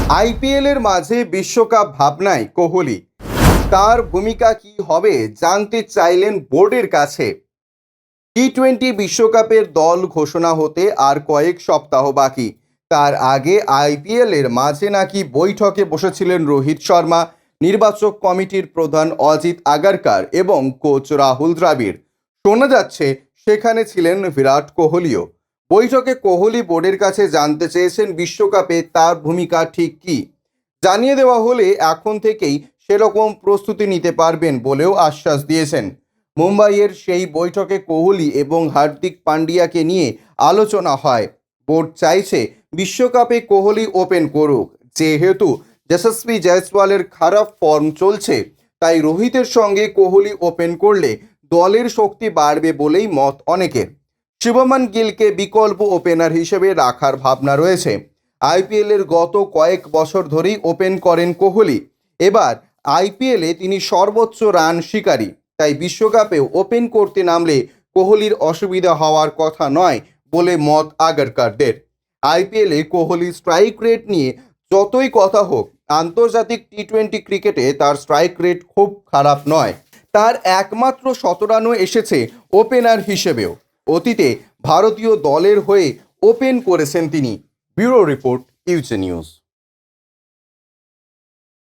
আইপিএলের মাঝে বিশ্বকাপ ভাবনায় কোহলি, তার ভূমিকা কি হবে জানতে চাইলেন বোর্ডের কাছে। টি-20 বিশ্বকাপের দল ঘোষণা হতে আর কয়েক সপ্তাহ বাকি। তার আগে আইপিএলের মাঝে নাকি বৈঠকে বসেছিলেন রোহিত শর্মা, নির্বাচক কমিটির প্রধান অজিত আগারকার এবং কোচ রাহুল দ্রাবিড়। শোনা যাচ্ছে সেখানে ছিলেন বিরাট কোহলিও। বৈঠকে কোহলি বোর্ডের কাছে জানতে চেয়েছেন বিশ্বকাপে তার ভূমিকা ঠিক কী। জানিয়ে দেওয়া হলে এখন থেকেই সেরকম প্রস্তুতি নিতে পারবেন বলেও আশ্বাস দিয়েছেন। মুম্বাইয়ের সেই বৈঠকে কোহলি এবং হার্দিক পান্ডিয়াকে নিয়ে আলোচনা হয়। বোর্ড চাইছে বিশ্বকাপে কোহলি ওপেন করুক, যেহেতু যশস্বী জয়সওয়ালের খারাপ ফর্ম চলছে, তাই রোহিতের সঙ্গে কোহলি ওপেন করলে দলের শক্তি বাড়বে বলেই মত অনেকের। শুভমান গিলকে বিকল্প ওপেনার হিসেবে রাখার ভাবনা রয়েছে। আইপিএলের গত কয়েক বছর ধরেই ওপেন করেন কোহলি। এবার আইপিএলে তিনি সর্বোচ্চ রান শিকারী, তাই বিশ্বকাপেও ওপেন করতে নামলে কোহলির অসুবিধা হওয়ার কথা নয় বলে মত আগারকারদের। আইপিএলে কোহলির স্ট্রাইক রেট নিয়ে যতই কথা হোক, আন্তর্জাতিক টি-20 ক্রিকেটে তার স্ট্রাইক রেট খুব খারাপ নয়। তার একমাত্র শতরানও এসেছে ওপেনার হিসেবেও। অতীতে ভারতীয় দলের হয়ে ওপেন করেছেন তিনি। ব্যুরো রিপোর্ট, ইউজে নিউজ।